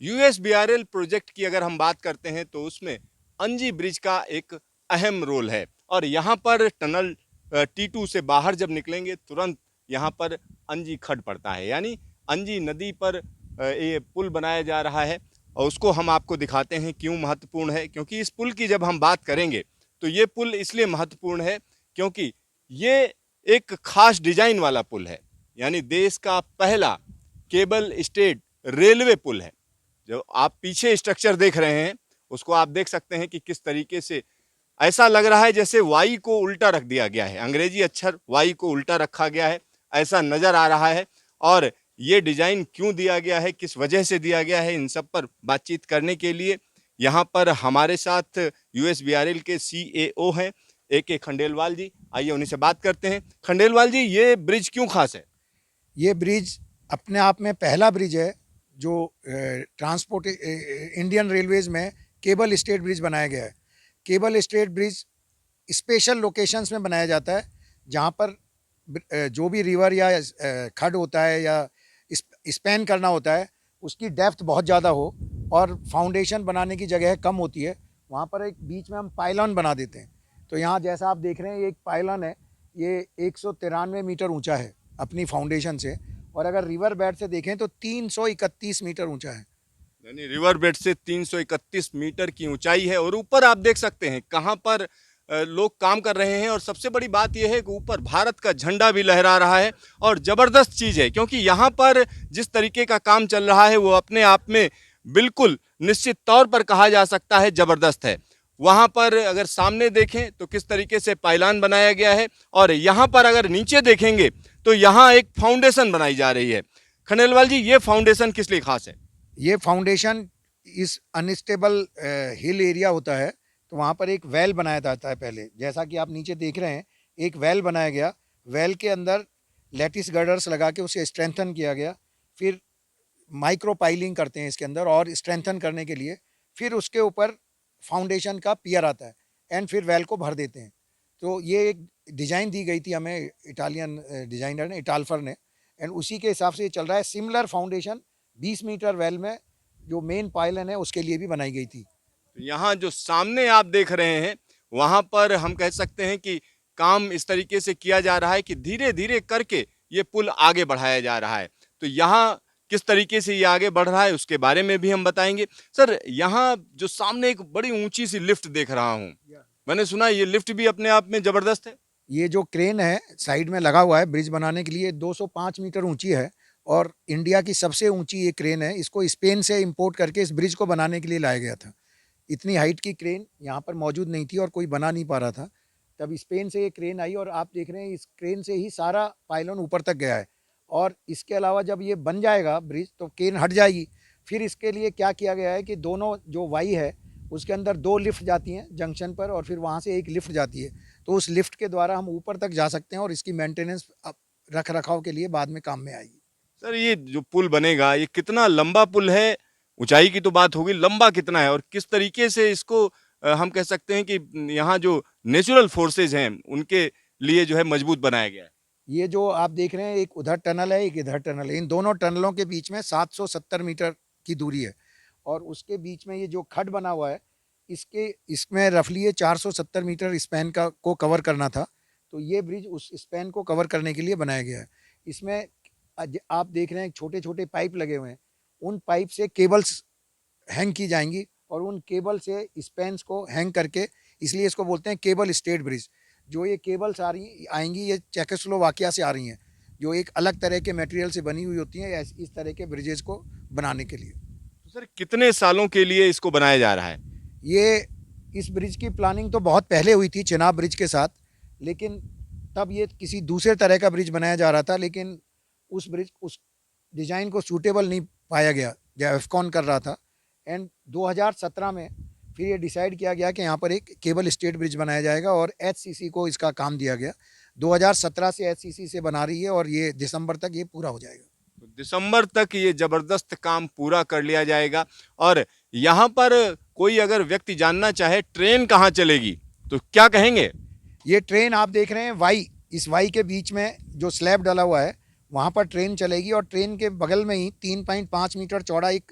USBRL project की अगर हम बात करते हैं तो उसमें अंजी ब्रिज का एक अहम रोल है और यहाँ पर टनल T2 से बाहर जब निकलेंगे तुरंत यहाँ पर अंजी खड पड़ता है, यानी अंजी नदी पर ये पुल बनाया जा रहा है और उसको हम आपको दिखाते हैं क्यों महत्वपूर्ण है। क्योंकि इस पुल की जब हम बात करेंगे तो ये पुल इसलिए महत्वपूर्ण है क्योंकि ये एक खास डिजाइन वाला पुल है, यानी देश का पहला केबल स्टेड रेलवे पुल है। जो आप पीछे स्ट्रक्चर देख रहे हैं उसको आप देख सकते हैं कि किस तरीके से ऐसा लग रहा है जैसे वाई को उल्टा रख दिया गया है, अंग्रेजी अक्षर वाई को उल्टा रखा गया है, ऐसा नजर आ रहा है। और ये डिजाइन क्यों दिया गया है, किस वजह से दिया गया है, इन सब पर बातचीत करने के लिए यहाँ पर हमारे साथ यूएसबीआरएल के सीएओ हैं AK खंडेलवाल जी। आइए उन्हीं से बात करते हैं। खंडेलवाल जी, ये ब्रिज क्यों खास है? ये ब्रिज अपने आप में पहला ब्रिज है जो ट्रांसपोर्ट इंडियन रेलवेज में केबल स्टेट ब्रिज बनाया गया है। Cable stayed bridge special locations में बनाया जाता है जहाँ पर जो भी रिवर या खड होता है या स्पैन करना होता है उसकी डेप्थ बहुत ज़्यादा हो और फाउंडेशन बनाने की जगह कम होती है, वहाँ पर एक बीच में हम पाइलॉन बना देते हैं। तो यहाँ जैसा आप देख रहे हैं ये एक पाइलॉन है, ये 193 मीटर ऊंचा है अपनी फाउंडेशन से, और अगर रिवर बेड से देखें तो 331 मीटर ऊंचा है। यानी रिवर बेड से 331 मीटर की ऊंचाई है और ऊपर आप देख सकते हैं कहाँ पर लोग काम कर रहे हैं। और सबसे बड़ी बात यह है कि ऊपर भारत का झंडा भी लहरा रहा है और ज़बरदस्त चीज़ है क्योंकि यहाँ पर जिस तरीके का काम चल रहा है वो अपने आप में बिल्कुल निश्चित तौर पर कहा जा सकता है ज़बरदस्त है। वहाँ पर अगर सामने देखें तो किस तरीके से पायलान बनाया गया है और यहाँ पर अगर नीचे देखेंगे तो यहाँ एक फाउंडेशन बनाई जा रही है। खंडेलवाल जी, ये फाउंडेशन किस लिए खास है? ये फाउंडेशन इस अनस्टेबल हिल एरिया होता है तो वहाँ पर एक वेल बनाया जाता है। पहले जैसा कि आप नीचे देख रहे हैं एक वेल बनाया गया, वेल के अंदर लेटिस गर्डर्स लगा के उसे स्ट्रेंथन किया गया, फिर माइक्रो पाइलिंग करते हैं इसके अंदर और स्ट्रेंथन करने के लिए, फिर उसके ऊपर फाउंडेशन का पियर आता है एंड फिर वेल को भर देते हैं। तो ये एक डिज़ाइन दी गई थी हमें इटालियन डिज़ाइनर ने, इटाल्फर ने, एंड उसी के हिसाब से ये चल रहा है। सिमिलर फाउंडेशन 20 मीटर वेल में जो मेन पाइलन है उसके लिए भी बनाई गई थी। तो यहाँ जो सामने आप देख रहे हैं वहाँ पर हम कह सकते हैं कि काम इस तरीके से किया जा रहा है कि धीरे धीरे करके ये पुल आगे बढ़ाया जा रहा है। तो यहाँ किस तरीके से ये आगे बढ़ रहा है उसके बारे में भी हम बताएंगे। सर, यहाँ जो सामने एक बड़ी ऊंची सी लिफ्ट देख रहा हूँ, मैंने सुना ये लिफ्ट भी अपने आप में जबरदस्त है। ये जो क्रेन है साइड में लगा हुआ है ब्रिज बनाने के लिए, 205 मीटर ऊंची है और इंडिया की सबसे ऊंची ये क्रेन है। इसको स्पेन से इंपोर्ट करके इस ब्रिज को बनाने के लिए लाया गया था। इतनी हाइट की क्रेन यहाँ पर मौजूद नहीं थी और कोई बना नहीं पा रहा था, तब स्पेन से ये क्रेन आई और आप देख रहे हैं इस क्रेन से ही सारा पाइलॉन ऊपर तक गया है। और इसके अलावा जब ये बन जाएगा ब्रिज तो क्रेन हट जाएगी। फिर इसके लिए क्या किया गया है कि दोनों जो वाई है उसके अंदर 2 लिफ्ट जाती हैं जंक्शन पर और फिर वहाँ से एक लिफ्ट जाती है, तो उस लिफ्ट के द्वारा हम ऊपर तक जा सकते हैं और इसकी मेंटेनेंस रख रखाव के लिए बाद में काम में आएगी। सर, ये जो पुल बनेगा ये कितना लंबा पुल है? ऊंचाई की तो बात होगी, लंबा कितना है और किस तरीके से इसको हम कह सकते हैं कि यहाँ जो नेचुरल फोर्सेज हैं उनके लिए जो है मजबूत बनाया गया है? ये जो आप देख रहे हैं एक उधर टनल है एक इधर टनल है, इन दोनों टनलों के बीच में 770 मीटर की दूरी है और उसके बीच में ये जो खड बना हुआ है इसमें रफली ये 470 मीटर स्पैन का को कवर करना था। तो ये ब्रिज उस स्पैन को कवर करने के लिए बनाया गया है। इसमें आप देख रहे हैं छोटे छोटे पाइप लगे हुए हैं, उन पाइप से केबल्स हैंग की जाएंगी और उन केबल से स्पैन्स को हैंग करके, इसलिए इसको बोलते हैं केबल स्टेट ब्रिज। जो ये केबल्स आ रही आएंगी ये चेकोस्लोवाकिया से आ रही हैं, जो एक अलग तरह के मटेरियल से बनी हुई होती हैं इस तरह के ब्रिजेस को बनाने के लिए। तो सर, कितने सालों के लिए इसको बनाया जा रहा है? ये इस ब्रिज की प्लानिंग तो बहुत पहले हुई थी चेनाब ब्रिज के साथ, लेकिन तब ये किसी दूसरे तरह का ब्रिज बनाया जा रहा था, लेकिन उस डिज़ाइन को सूटेबल नहीं पाया गया जब एफकॉन कर रहा था। एंड 2017 में फिर ये डिसाइड किया गया कि यहाँ पर एक केबल स्टेट ब्रिज बनाया जाएगा और एचसीसी को इसका काम दिया गया। 2017 से एचसीसी से बना रही है और ये दिसंबर तक ये पूरा हो जाएगा। तो दिसंबर तक ये जबरदस्त काम पूरा कर लिया जाएगा। और यहाँ पर कोई अगर व्यक्ति जानना चाहे ट्रेन कहाँ चलेगी तो क्या कहेंगे? ये ट्रेन आप देख रहे हैं वाई, इस वाई के बीच में जो स्लैब डला हुआ है वहाँ पर ट्रेन चलेगी और ट्रेन के बगल में ही 3.5 मीटर चौड़ा एक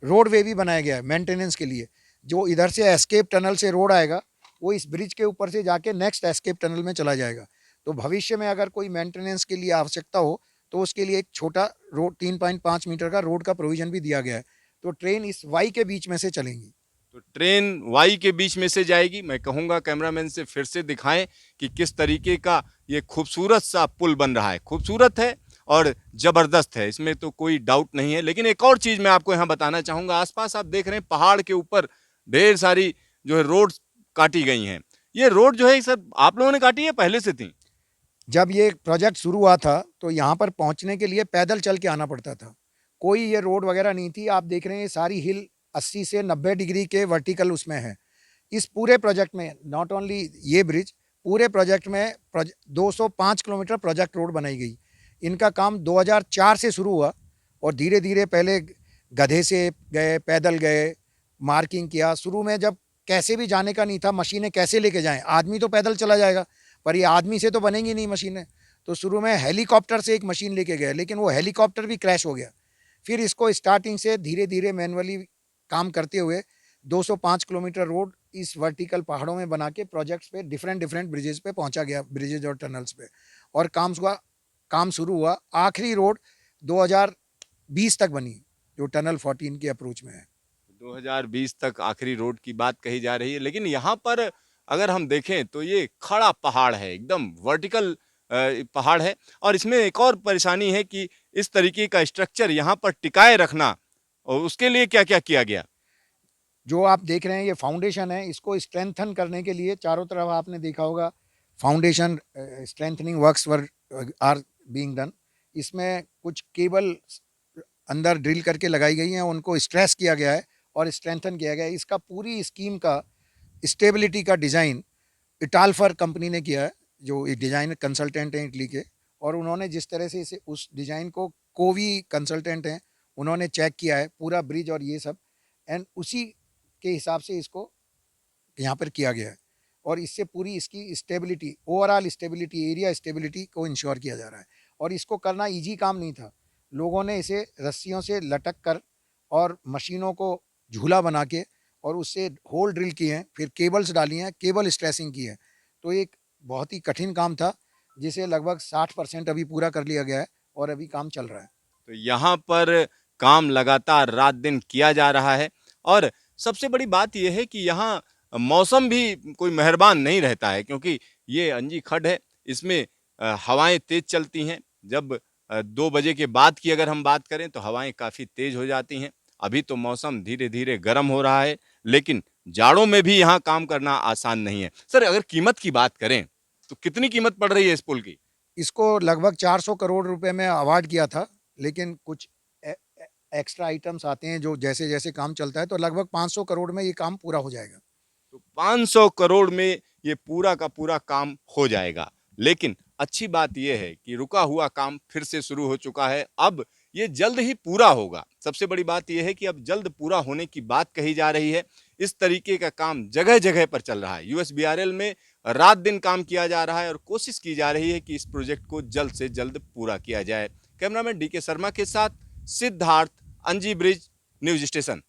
रोडवे भी बनाया गया है मेंटेनेंस के लिए। जो इधर से एस्केप टनल से रोड आएगा वो इस ब्रिज के ऊपर से जाके नेक्स्ट एस्केप टनल में चला जाएगा। तो भविष्य में अगर कोई मेंटेनेंस के लिए आवश्यकता हो तो उसके लिए एक छोटा रोड 3.5 मीटर का रोड का प्रोविजन भी दिया गया है। तो ट्रेन इस वाई के बीच में से चलेंगी। तो ट्रेन वाई के बीच में से जाएगी। मैं कहूँगा कैमरामैन से फिर से दिखाएं कि किस तरीके का ये खूबसूरत सा पुल बन रहा है। खूबसूरत है और ज़बरदस्त है, इसमें तो कोई डाउट नहीं है। लेकिन एक और चीज़ मैं आपको यहाँ बताना चाहूँगा, आसपास आप देख रहे हैं पहाड़ के ऊपर ढेर सारी जो है रोड काटी गई हैं। ये रोड जो है सर आप लोगों ने काटी है पहले से थी? जब ये प्रोजेक्ट शुरू हुआ था तो यहाँ पर पहुँचने के लिए पैदल चल के आना पड़ता था। कोई ये रोड वगैरह नहीं थी। आप देख रहे हैं ये सारी हिल 80 से 90 डिग्री के वर्टिकल उसमें है। इस पूरे प्रोजेक्ट में नॉट ओनली ये ब्रिज, पूरे प्रोजेक्ट में 205 किलोमीटर प्रोजेक्ट रोड बनाई गई। इनका काम 2004 से शुरू हुआ और धीरे धीरे पहले गधे से गए, पैदल गए, मार्किंग किया। शुरू में जब कैसे भी जाने का नहीं था, मशीनें कैसे लेके जाएं, आदमी तो पैदल चला जाएगा पर ये आदमी से तो बनेंगी नहीं मशीनें। तो शुरू में हेलीकॉप्टर से एक मशीन लेके गए, लेकिन वो हेलीकॉप्टर भी क्रैश हो गया। फिर इसको स्टार्टिंग से धीरे धीरे मैनुअली काम करते हुए 205 किलोमीटर रोड इस वर्टिकल पहाड़ों में बना के प्रोजेक्ट्स पे डिफरेंट डिफरेंट ब्रिजेस पे पहुंचा गया, ब्रिजेज और टनल्स पे। और काम शुरू हुआ। आखिरी रोड 2020 तक बनी जो टनल 14 के अप्रोच में है। 2020 तक आखिरी रोड की बात कही जा रही है। लेकिन यहाँ पर अगर हम देखें तो ये खड़ा पहाड़ है, एकदम वर्टिकल पहाड़ है। और इसमें एक और परेशानी है कि इस तरीके का स्ट्रक्चर यहाँ पर टिकाए रखना, और उसके लिए क्या क्या किया गया? जो आप देख रहे हैं ये फाउंडेशन है, इसको स्ट्रेंथन करने के लिए चारों तरफ आपने देखा होगा foundation strengthening works were are being done. इसमें कुछ केबल अंदर ड्रिल करके लगाई गई हैं, उनको स्ट्रेस किया गया है और स्ट्रेंथन किया गया है। इसका पूरी स्कीम का स्टेबिलिटी का डिज़ाइन इटालफर कंपनी ने किया है, जो एक डिज़ाइन कंसल्टेंट हैं इटली के। और उन्होंने जिस तरह से इसे उस डिज़ाइन को कोवी कंसल्टेंट हैं, उन्होंने चेक किया है पूरा ब्रिज और ये सब, एंड उसी के हिसाब से इसको यहाँ पर किया गया है। और इससे पूरी इसकी stability, overall stability, area stability को इंश्योर किया जा रहा है। और इसको करना ईजी काम नहीं था। लोगों ने इसे रस्सियों से लटक कर और मशीनों को झूला बना के और उससे होल ड्रिल किए हैं, फिर केबल्स डाली हैं, केबल स्ट्रेसिंग की है। तो एक बहुत ही कठिन काम था जिसे लगभग 60% अभी पूरा कर लिया गया है और अभी काम चल रहा है। तो यहाँ पर काम लगातार रात दिन किया जा रहा है। और सबसे बड़ी बात यह है कि यहाँ मौसम भी कोई मेहरबान नहीं रहता है, क्योंकि ये अंजी खड्ड है, इसमें हवाएं तेज चलती हैं। जब 2 बजे के बाद की अगर हम बात करें तो हवाएं काफ़ी तेज हो जाती हैं। अभी तो मौसम धीरे धीरे गर्म हो रहा है, लेकिन जाड़ों में भी यहाँ काम करना आसान नहीं है। सर अगर कीमत की बात करें तो कितनी कीमत पड़ रही है इस पुल की? इसको लगभग 400 करोड़ रुपए में अवार्ड किया था, लेकिन कुछ एक्स्ट्रा आइटम्स आते हैं जो जैसे जैसे काम चलता है, तो लगभग 500 करोड़ में ये काम पूरा हो जाएगा। तो 500 करोड़ में ये पूरा का पूरा काम हो जाएगा। लेकिन अच्छी बात यह है कि रुका हुआ काम फिर से शुरू हो चुका है। अब ये जल्द ही पूरा होगा। सबसे बड़ी बात यह है कि अब जल्द पूरा होने की बात कही जा रही है। इस तरीके का काम जगह जगह पर चल रहा है। यूएसबीआरएल में रात दिन काम किया जा रहा है और कोशिश की जा रही है कि इस प्रोजेक्ट को जल्द से जल्द पूरा किया जाए। कैमरामैन डीके शर्मा के साथ सिद्धार्थ, अंजी ब्रिज, न्यूज स्टेशन।